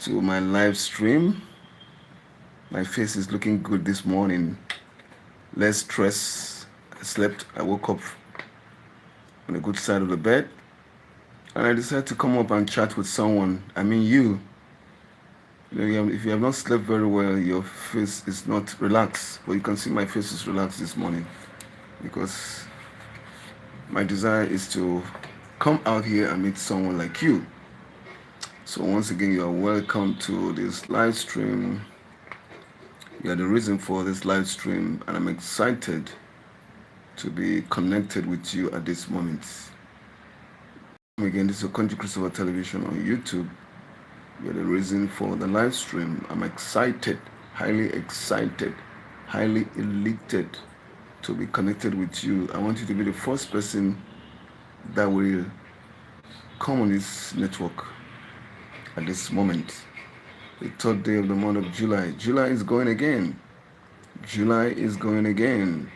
to my live stream. My face is looking good this morning. Less stress. I slept. I woke up on the good side of the bed. And I decided to come up and chat with someone. I mean, you. If you have not slept very well, your face is not relaxed. But you can see my face is relaxed this morning because my desire is to come out here and meet someone like you. So once again, you are welcome to this live stream. You are the reason for this live stream, and I'm excited to be connected with you at this moment. Again, this is Country Christopher Television on YouTube. You're the reason for the live stream. I'm excited, highly elated to be connected with you. I want you to be the first person that will come on this network at this moment. The third day of the month of July. July is going again. July is going again.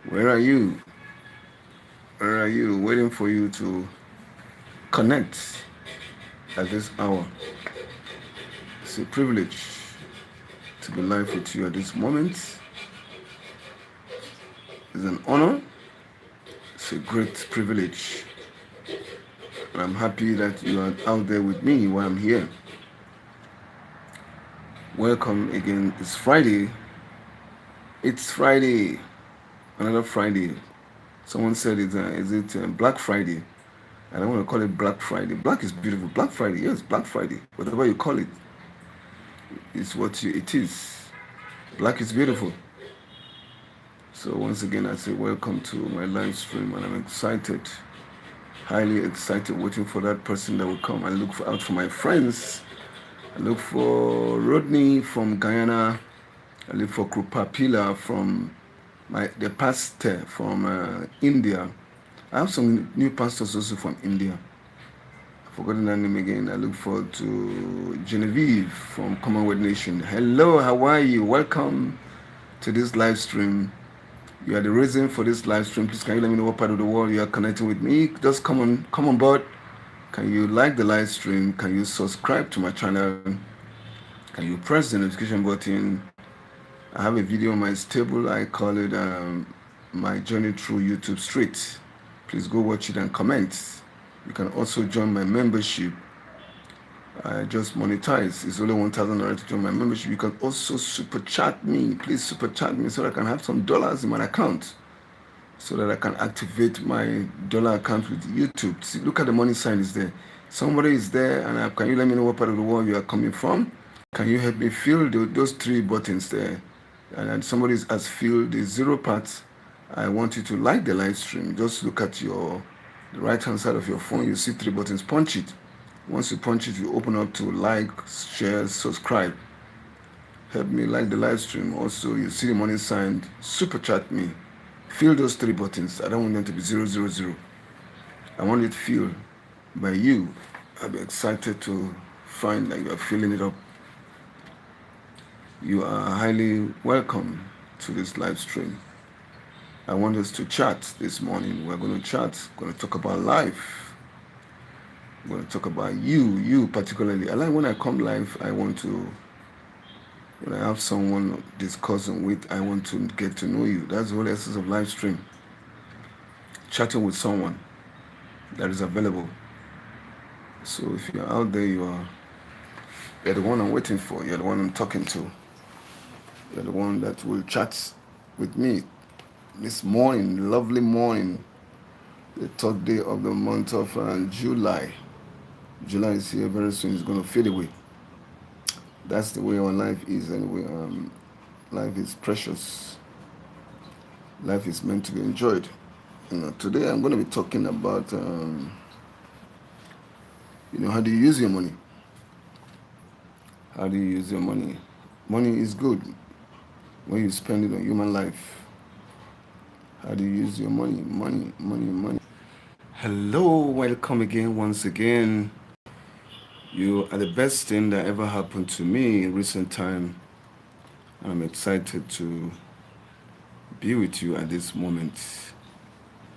Where are you? Where are you? Waiting for you to connect at this hour. It's a privilege to be live with you at this moment. It's an honor. It's a great privilege. And I'm happy that you are out there with me while I'm here. Welcome again. It's Friday. It's Friday. Another Friday. Someone said, is it Black Friday? I don't want to call it Black Friday. Black is beautiful. Black Friday, yes, Black Friday. Whatever you call it, it's what it is. Black is beautiful. So once again, I say welcome to my live stream, and I'm excited, highly excited, waiting for that person that will come. I look out for my friends. I look for Rodney from Guyana. I look for Krupapila from the pastor from India. I have some new pastors also from India. I've forgotten that name again. I look forward to Genevieve from Commonwealth Nation. Hello, how are you? Welcome to this live stream. You are the reason for this live stream. Please, can you let me know what part of the world you are connecting with me? Just come on board. Can you like the live stream? Can you subscribe to my channel? Can you press the notification button? I have a video on my stable. I call it My Journey Through YouTube Street. Please go watch it and comment. You can also join my membership. I just monetize. It's only $1,000 to join my membership. You can also super chat me. Please super chat me so that I can have some dollars in my account, so that I can activate my dollar account with YouTube. See, look at the money sign is there. Somebody is there, and can you let me know what part of the world you are coming from? Can you help me fill those three buttons there? And somebody has filled the 0 parts. I want you to like the live stream. Just look at the right hand side of your phone. You see 3 buttons. Punch it. Once you punch it, you open up to like, share, subscribe. Help me like the live stream. Also, you see the money sign. Super chat me. Fill those 3 buttons. I don't want them to be 000. I want it filled by you. I'll be excited to find that you are filling it up. You are highly welcome to this live stream. I want us to chat this morning. We're going to chat. We're going to talk about life. We're going to talk about you particularly. I like when I come live, when I have someone discussing with, I want to get to know you. That's the whole essence of live stream. Chatting with someone that is available. So if you're out there, you're the one I'm waiting for. You're the one I'm talking to. You're the one that will chat with me this morning, lovely morning, the 3rd day of the month of July. July is here very soon. It's going to fade away. That's the way our life is anyway. Life is precious. Life is meant to be enjoyed. Today I'm going to be talking about, how do you use your money? How do you use your money? Money is good when you spend it on human life. How do you use your money? Money. Hello, welcome again, once again. You are the best thing that ever happened to me in recent time. I'm excited to be with you at this moment.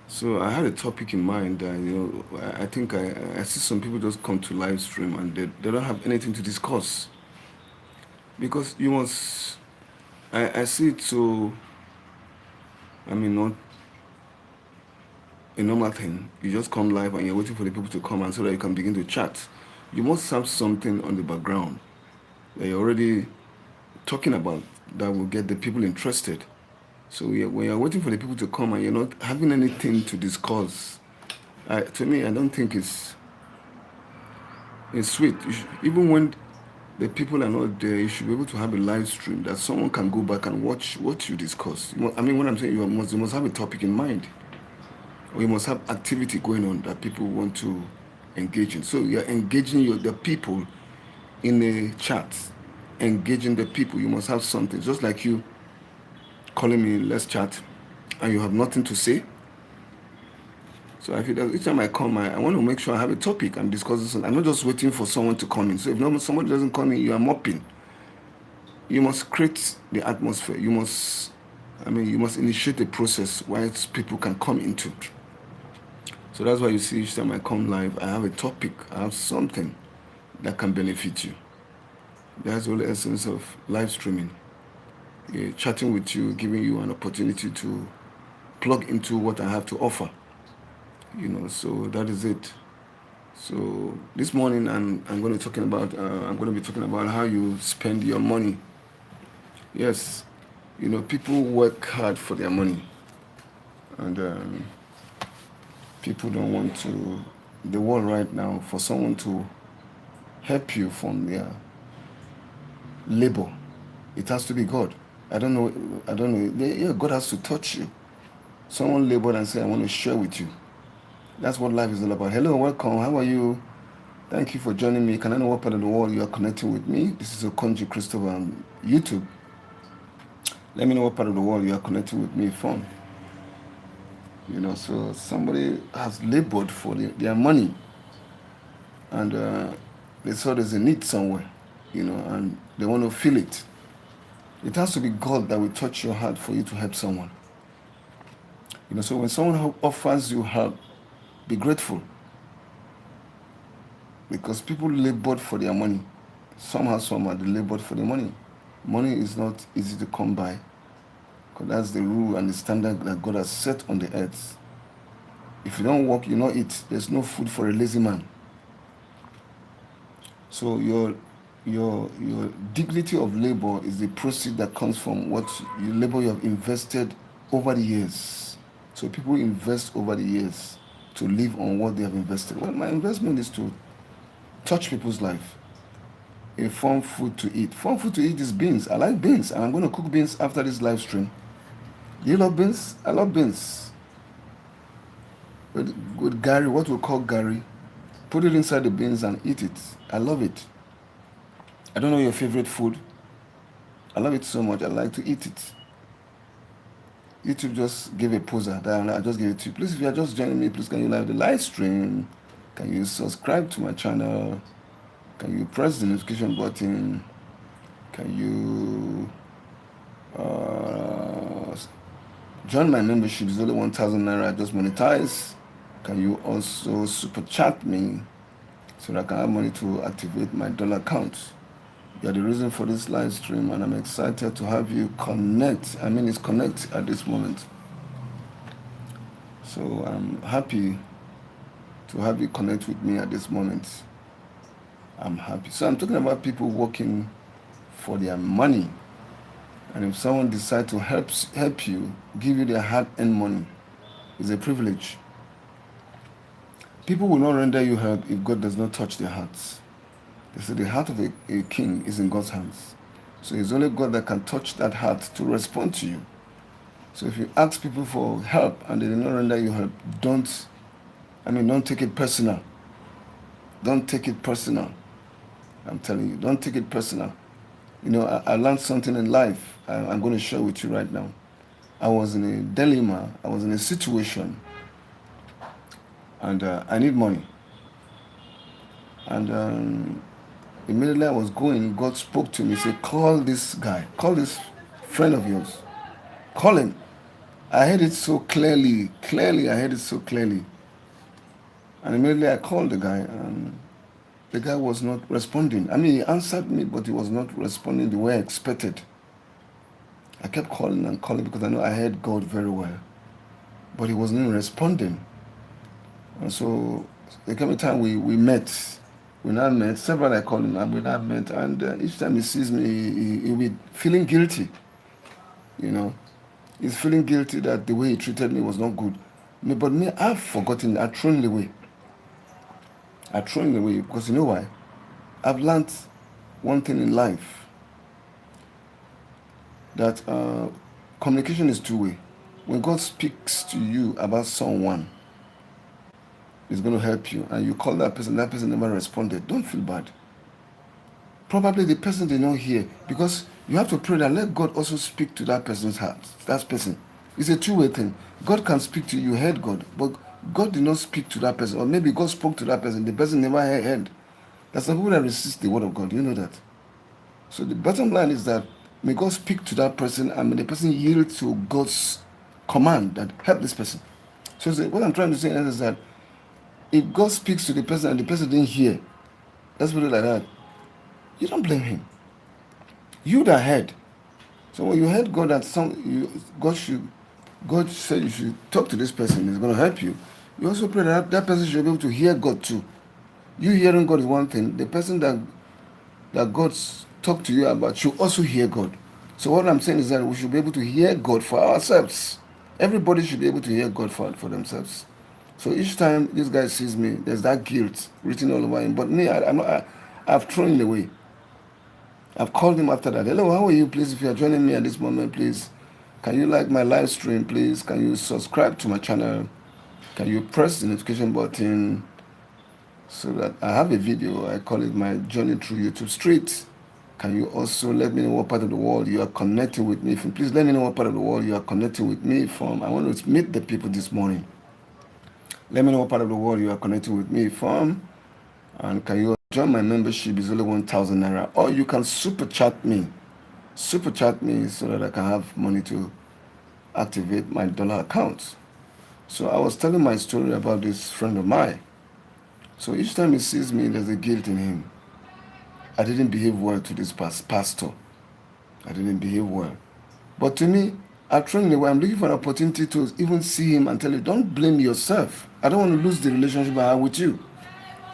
So I had a topic in mind. I think I see some people just come to live stream and they don't have anything to discuss because you must. I see it so. I mean, not a normal thing. You just come live and you're waiting for the people to come and so that you can begin to chat. You must have something on the background that you're already talking about that will get the people interested. So when you're waiting for the people to come and you're not having anything to discuss, to me, I don't think it's sweet. Even when the people are not there, you should be able to have a live stream that someone can go back and watch what you discuss. I mean, what I'm saying, you must have a topic in mind, or you must have activity going on that people want to engage in. So you're engaging the people in a chat, engaging the people. You must have something. Just like you calling me, let's chat, and you have nothing to say. So I feel that each time I come, I want to make sure I have a topic I'm discussing. I'm not just waiting for someone to come in. So if somebody doesn't come in, you are mopping. You must create the atmosphere. You must initiate a process where people can come into. So that's why you see each time I come live, I have a topic, I have something that can benefit you. That's the whole essence of live streaming. Chatting with you, giving you an opportunity to plug into what I have to offer. So that is it. So this morning I'm going to be talking about how you spend your money. Yes, people work hard for their money, and people don't want to. The world right now, for someone to help you from their labor, it has to be God. I don't know. Yeah, God has to touch you. Someone labored and said, "I want to share with you." That's what life is all about. Hello, welcome. How are you? Thank you for joining me. Can I know what part of the world you are connecting with me? This is Okonji Christopher on YouTube. Let me know what part of the world you are connecting with me from. So somebody has labored for their money, and they saw there's a need somewhere, and they want to feel it. It has to be God that will touch your heart for you to help someone. So when someone offers you help, be grateful. Because people labored for their money. Somehow, they labored for their money. Money is not easy to come by. Because that's the rule and the standard that God has set on the earth. If you don't work, you don't eat. There's no food for a lazy man. So your dignity of labor is the proceed that comes from what you have invested over the years. So people invest over the years to live on what they have invested. Well, my investment is to touch people's life. A fun food to eat. Fun food to eat is beans. I like beans, and I'm going to cook beans after this live stream. Do you love beans? I love beans. With Gary, what we call Gary, put it inside the beans and eat it. I love it. I don't know your favorite food. I love it so much. I like to eat it. YouTube just gave a poser that I just gave it to you. Please, if you are just joining me, please can you like the live stream? Can you subscribe to my channel? Can you press the notification button? Can you join my membership? It's only 1,000 naira. I just monetize. Can you also super chat me so that I can have money to activate my dollar account? You are the reason for this live stream, and I'm excited to have you connect. It's connect at this moment. So I'm happy to have you connect with me at this moment. I'm happy. So I'm talking about people working for their money. And if someone decides to help you, give you their hard-earned money, it's a privilege. People will not render you help if God does not touch their hearts. They say the heart of a king is in God's hands. So it's only God that can touch that heart to respond to you. So if you ask people for help and they do not render you help, don't take it personal. Don't take it personal. I'm telling you, don't take it personal. I learned something in life I'm going to share with you right now. I was in a dilemma. I was in a situation. And I need money. And immediately I was going, God spoke to me, said, call this guy, call this friend of yours, call him. I heard it so clearly. Clearly, I heard it so clearly. And immediately I called the guy, and the guy was not responding. I mean, he answered me, but he was not responding the way I expected. I kept calling and calling because I know I heard God very well, but he wasn't responding. And so there came a time we met. We now met. Several I called him, and we now met. And each time he sees me, he'll be feeling guilty. You know, he's feeling guilty that the way he treated me was not good. But me, I've forgotten. I thrown it away. I thrown it away because you know why? I've learned one thing in life, that communication is two-way. When God speaks to you about someone, it's going to help you, and you call that person never responded, don't feel bad. Probably the person did not hear, because you have to pray that let God also speak to that person's heart. That person. It's a two-way thing. God can speak to you, you heard God, but God did not speak to that person, or maybe God spoke to that person, the person never heard. There's some people that resist the word of God. You know that. So the bottom line is that may God speak to that person, and may the person yield to God's command that help this person. So what I'm trying to say is that if God speaks to the person and the person didn't hear, let's put it like that, you don't blame him. You that heard. So when you heard God that God said you should talk to this person, it's going to help you. You also pray that that person should be able to hear God too. You hearing God is one thing. The person that God's talk to you about should also hear God. So what I'm saying is that we should be able to hear God for ourselves. Everybody should be able to hear God for themselves. So each time this guy sees me, there's that guilt written all over him. But me, I've thrown it away. I've called him after that. Hello, how are you? Please, if you are joining me at this moment, please, can you like my live stream, please? Can you subscribe to my channel? Can you press the notification button so that I have a video? I call it my journey through YouTube Street. Can you also let me know what part of the world you are connecting with me from? Please let me know what part of the world you are connecting with me from. I want to meet the people this morning. Let me know what part of the world you are connecting with me from. And can you join my membership? It's only 1,000 naira. Or you can super chat me. Super chat me so that I can have money to activate my dollar account. So I was telling my story about this friend of mine. So each time he sees me, there's a guilt in him. I didn't behave well to this pastor. I didn't behave well. But to me, I've thrown it away. I'm looking for an opportunity to even see him and tell you, don't blame yourself. I don't want to lose the relationship I have with you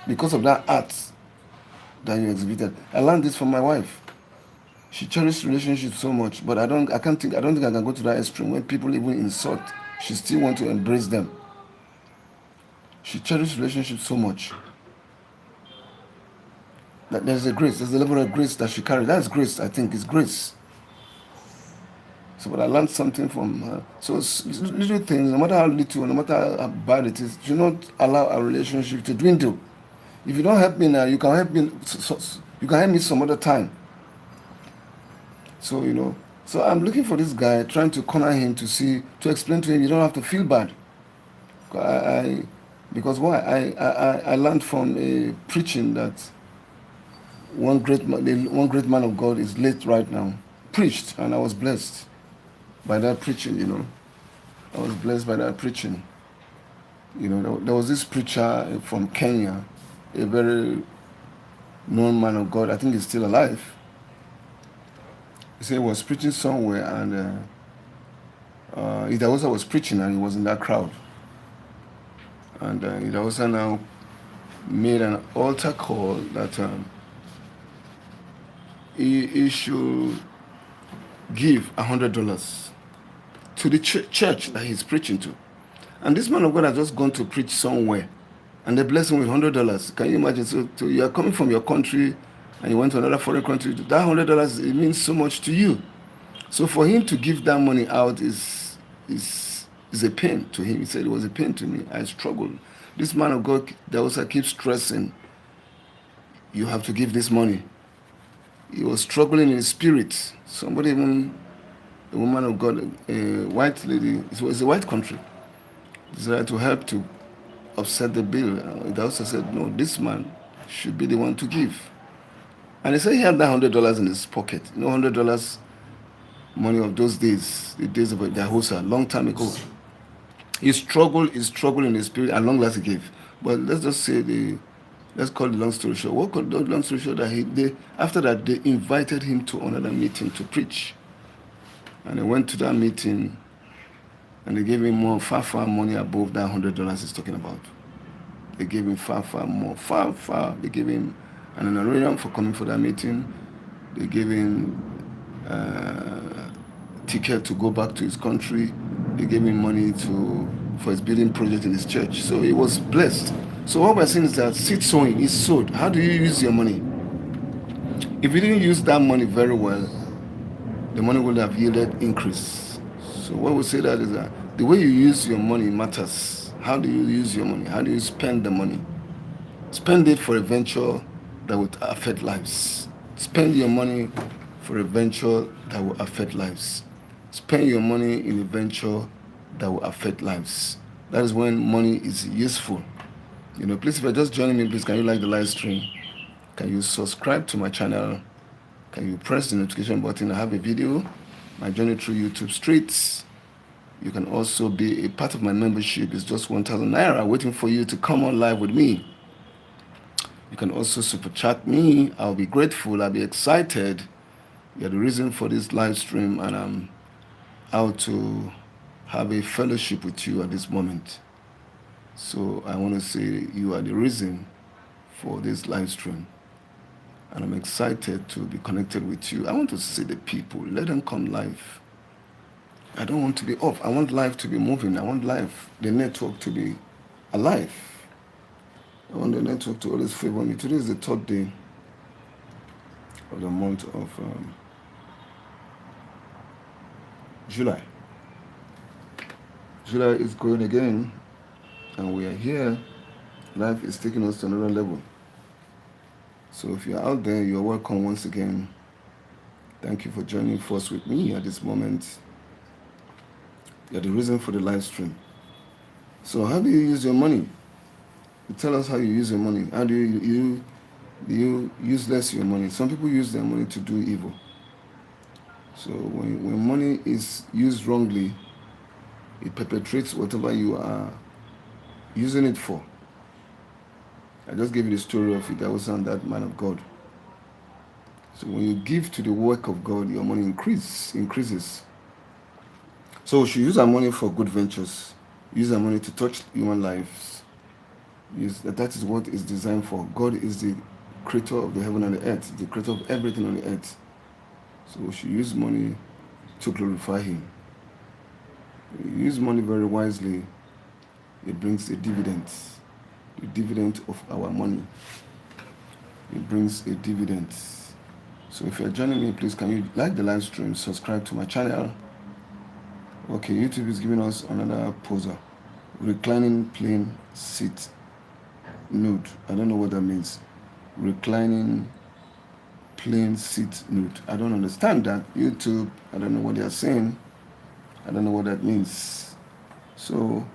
because of that act that you exhibited. I learned this from my wife. She cherished relationships so much, but I don't think I can go to that extreme when people even insult. She still want to embrace them. She cherished relationships so much that there's a level of grace that she carries. That's grace, I think, it's grace. So, but I learned something from her. So, little things, no matter how little, no matter how bad it is, do not allow our relationship to dwindle. If you don't help me now, you can help me. You can help me some other time. So so I'm looking for this guy, trying to corner him to explain to him you don't have to feel bad. Because why? I learned from a preaching that one great man of God is late right now. Preached, and I was blessed by that preaching. I was blessed by that preaching. There was this preacher from Kenya, a very known man of God. I think he's still alive. He said he was preaching somewhere, and Idahosa was preaching, and he was in that crowd. And Idahosa now made an altar call that he should give $100 to the church that he's preaching to. And this man of God has just gone to preach somewhere, and they bless him with $100. Can you imagine? So you are coming from your country, and you went to another foreign country. That $100, it means so much to you. So for him to give that money out is a pain to him. He said it was a pain to me. I struggled. This man of God, that also keeps stressing, you have to give this money. He was struggling in his spirit. Somebody, even a woman of God, a white lady, it was a white country, decided to help to offset the bill. It also said, no, this man should be the one to give. And he said he had that $100 in his pocket. $100 money of those days, the days of Jehoshaphat, long time ago. He struggled in the spirit, and long last he gave. But let's just say let's call the long story short. What could the long story short that after that they invited him to another meeting to preach, and he went to that meeting, and they gave him far money above that $100 he's talking about. They gave him far more. They gave him an honorarium for coming for that meeting. They gave him ticket to go back to his country. They gave him money for his building project in his church. So he was blessed. So what we're saying is that seed sowing is sowed. How do you use your money? If you didn't use that money very well, the money would have yielded increase. So what we say that is that the way you use your money matters. How do you use your money? How do you spend the money? Spend it for a venture that would affect lives. Spend your money for a venture that will affect lives. Spend your money in a venture that will affect lives. That is when money is useful. Please, if you're just joining me, please, can you like the live stream? Can you subscribe to my channel? Can you press the notification button? I have a video, my journey through YouTube streets. You can also be a part of my membership. It's just 1,000 naira waiting for you to come on live with me. You can also super chat me. I'll be grateful. I'll be excited. You're the reason for this live stream, and I'm out to have a fellowship with you at this moment. So I want to say you are the reason for this live stream, and I'm excited to be connected with you. I want to see the people. Let them come live. I don't want to be off. I want life to be moving. I want life, the network, to be alive. I want the network to always favor me. Today is the 3rd day of the month of July. July is going again, and we are here. Life is taking us to another level. So if you're out there, you're welcome once again. Thank you for joining force with me at this moment. You're the reason for the live stream. So how do you use your money? Tell us how you use your money. How do you use less your money? Some people use their money to do evil. So when money is used wrongly, it perpetrates whatever you are using it for. I just gave you the story of Idawusa and that man of God. So when you give to the work of God, your money increases. So we should use our money for good ventures. Use our money to touch human lives. That is what it's designed for. God is the creator of the heaven and the earth, the creator of everything on the earth. So we should use money to glorify Him. We use money very wisely. It brings a dividend. The dividend of our money. It brings a dividend. So if you're joining me, please, can you like the live stream, subscribe to my channel. Okay, YouTube is giving us another poser. Reclining plain seat nude. I don't know what that means. Reclining plain seat nude. I don't understand that. YouTube, I don't know what they are saying. I don't know what that means. So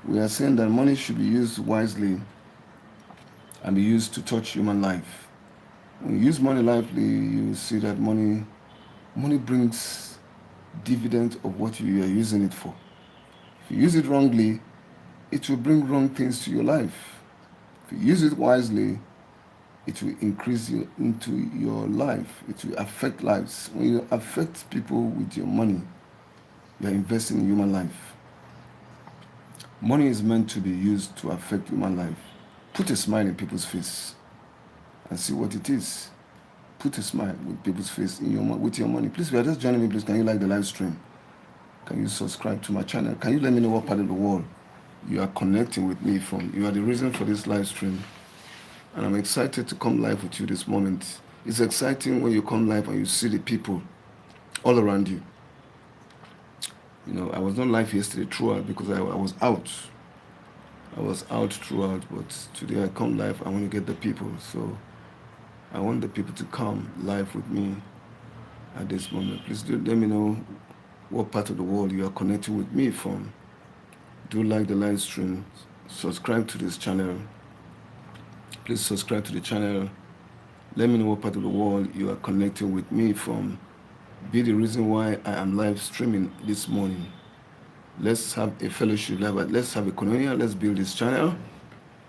we are saying that money should be used wisely and be used to touch human life. When you use money lightly, you see that money brings dividend of what you are using it for. If you use it wrongly, it will bring wrong things to your life. If you use it wisely, it will increase you into your life. It will affect lives. When you affect people with your money, you are investing in human life. Money is meant to be used to affect human life. Put a smile in people's face and see what it is. Put a smile with people's face with your money. Please, if you are just joining me, please, can you like the live stream? Can you subscribe to my channel? Can you let me know what part of the world you are connecting with me from? You are the reason for this live stream. And I'm excited to come live with you this moment. It's exciting when you come live and you see the people all around you. I was not live yesterday throughout because I was out. I was out throughout, but today I come live. I want to get the people. So I want the people to come live with me at this moment. Please do let me know what part of the world you are connecting with me from. Do like the live stream. Subscribe to this channel. Please subscribe to the channel. Let me know what part of the world you are connecting with me from. be the reason why I am live streaming this morning. Let's have a fellowship live. Let's have a koinonia. Let's build this channel.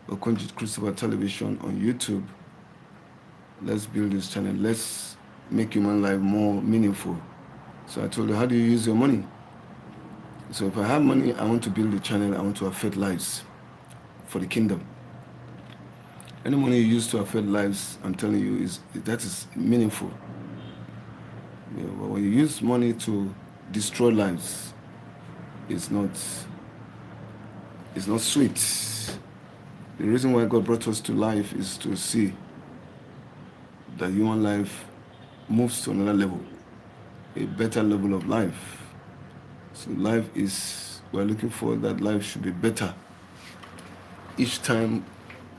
Okonjo Christopher Television on YouTube. Let's build this channel. Let's make human life more meaningful. So I told you, how do you use your money? So if I have money, I want to build a channel. I want to affect lives for the kingdom. Any money you use to affect lives, I'm telling you, that is meaningful. But when you use money to destroy lives, it's not sweet. The reason why God brought us to life is to see that human life moves to another level, a better level of life. So life is, we're looking for that life should be better. Each time,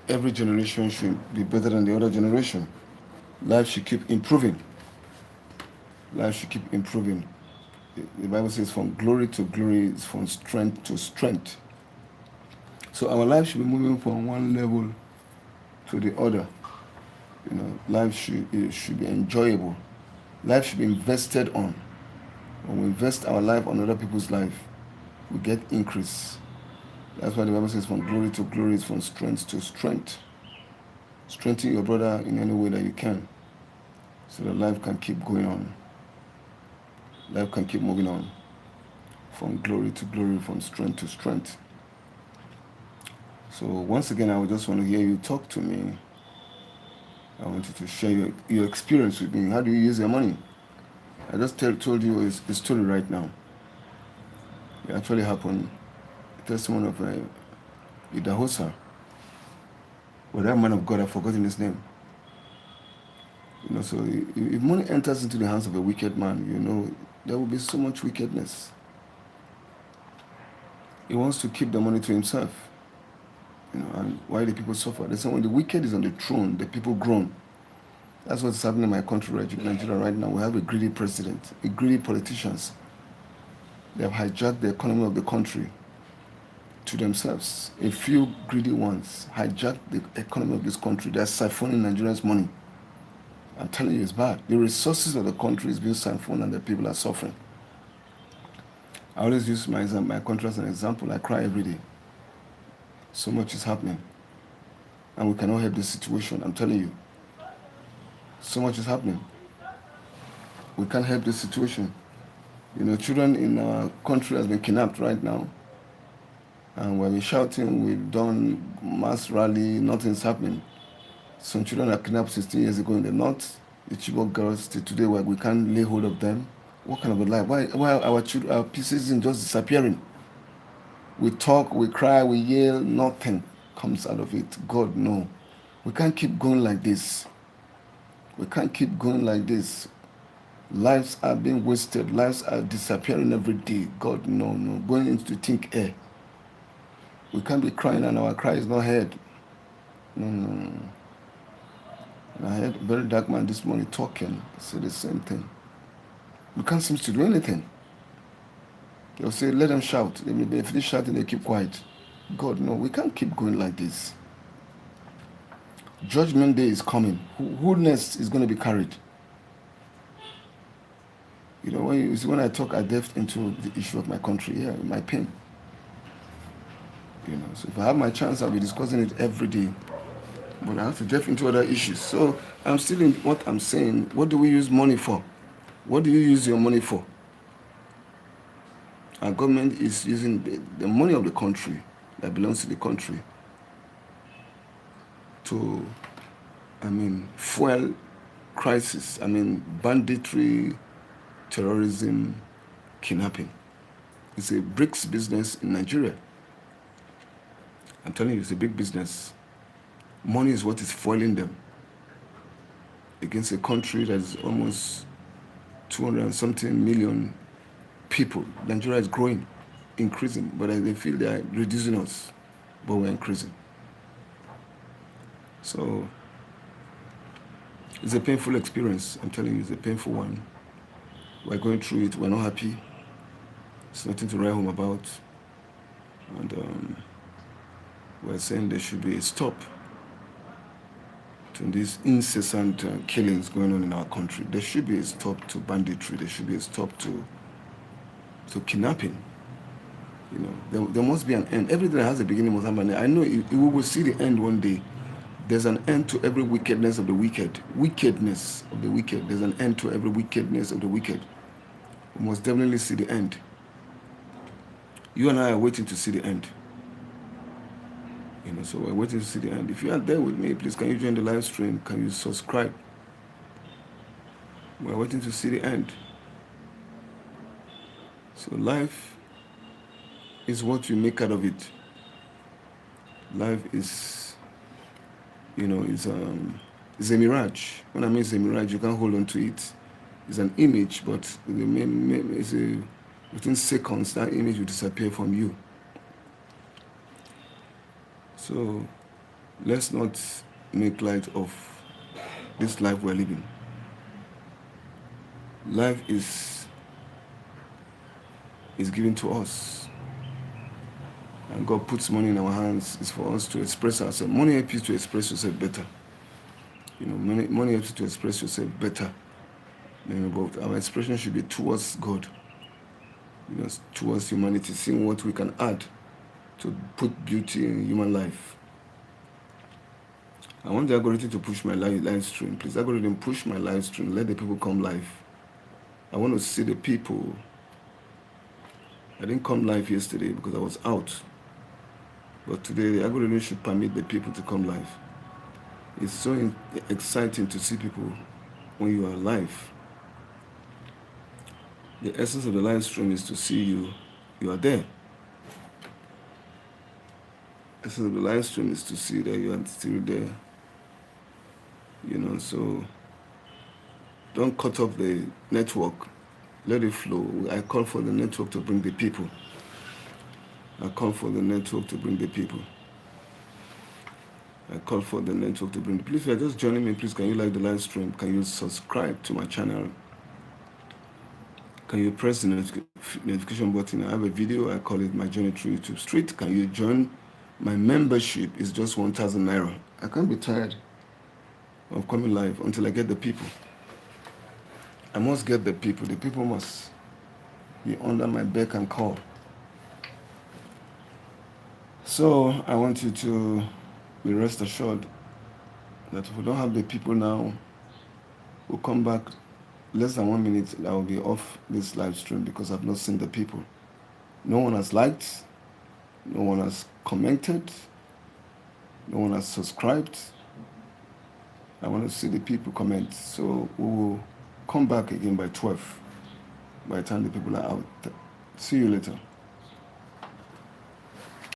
every generation should be better than the other generation. Life should keep improving. Life should keep improving. The Bible says from glory to glory, it's from strength to strength. So our life should be moving from one level to the other. Life should be enjoyable. Life should be invested on. When we invest our life on other people's life, we get increase. That's why the Bible says from glory to glory, it's from strength to strength. Strengthen your brother in any way that you can, so that life can keep going on. Life can keep moving on. From glory to glory, from strength to strength. So once again, I would just want to hear you talk to me. I want you to share your experience with me. How do you use your money? I just told you a story right now. It actually happened. The testimony of Idahosa. Well, that man of God, I've forgotten his name. So if money enters into the hands of a wicked man, there will be so much wickedness. He wants to keep the money to himself. And why the people suffer? They say when the wicked is on the throne, the people groan. That's what's happening in my country, Nigeria, right now. We have a greedy president, greedy politicians. They have hijacked the economy of the country to themselves. A few greedy ones hijacked the economy of this country. They're siphoning Nigerians' money. I'm telling you, it's bad. The resources of the country is being siphoned and the people are suffering. I always use my country as an example. I cry every day. So much is happening. And we cannot help this situation. I'm telling you. So much is happening. We can't help this situation. Children in our country has been kidnapped right now. And we've been shouting, we've done mass rally, nothing's happening. Some children are kidnapped 16 years ago in the north. The Chibok girls till today, we can't lay hold of them. What kind of a life? Why are our pieces just disappearing? We talk, we cry, we yell, nothing comes out of it. God, no. We can't keep going like this. We can't keep going like this. Lives are being wasted. Lives are disappearing every day. God, no. Going into think air. We can't be crying and our cry is not heard. No. I heard a very dark man this morning talking. He said the same thing. We can't seem to do anything. They'll say, let them shout. If they shout, they keep quiet. God, no, we can't keep going like this. Judgment day is coming. Who next is going to be carried? When I talk, I delve into the issue of my country, my pain. So if I have my chance, I'll be discussing it every day. But I have to delve into other issues. So I'm still in what I'm saying. What do we use money for? What do you use your money for? Our government is using the money of the country that belongs to the country to, fuel crisis. Banditry, terrorism, kidnapping. It's a bricks business in Nigeria. I'm telling you, it's a big business. Money is what is fueling them against a country that is almost 200 and something million people. Nigeria is growing, increasing, but they feel they are reducing us, but we're increasing. So it's a painful experience. I'm telling you, it's a painful one. We're going through it. We're not happy. It's nothing to write home about. And we're saying there should be a stop to these incessant killings going on in our country. There should be a stop to banditry. There should be a stop to kidnapping. You know, there must be an end. Everything that has a beginning must have an end. I know we will see the end one day. There's an end to every wickedness of the wicked. Wickedness of the wicked. There's an end to every wickedness of the wicked. We must definitely see the end. You and I are waiting to see the end. You know, so we're waiting to see the end. If you are there with me, please can you join the live stream? Can you subscribe? We're waiting to see the end. So life is what you make out of it. Life is, you know, is a mirage. When I mean it's a mirage, you can't hold on to it. It's an image, but within seconds, that image will disappear from you. So let's not make light of this life we're living. Life is given to us. And God puts money in our hands. It's for us to express ourselves. Money helps you to express yourself better. You know, money helps you to express yourself better. You know, but our expression should be towards God. You know, towards humanity, seeing what we can add to put beauty in human life. I want the algorithm to push my live stream. Please, algorithm, push my live stream. Let the people come live. I want to see the people. I didn't come live yesterday because I was out. But today, the algorithm should permit the people to come live. It's so exciting to see people when you are live. The essence of the live stream is to see you are there. The essence of the live stream is to see that you are still there. You know, so don't cut off the network. Let it flow. I call for the network to bring the people. I call for the network to bring the people. I call for the network to bring. Please, if you're just joining me, please, can you like the live stream? Can you subscribe to my channel? Can you press the notification button? I have a video. I call it My Journey Through YouTube Street. Can you join my membership? It's just 1,000 naira. I can't be tired of coming live until I get the people. I must get the people. The people must be under my beck and call. So I want you to be rest assured that if we don't have the people now, we'll come back less than 1 minute. I will be off this live stream because I've not seen the people. No one has liked, no one has commented, no one has subscribed. I want to see the people comment. So we will come back again by 12 by the time the people are out. See you later.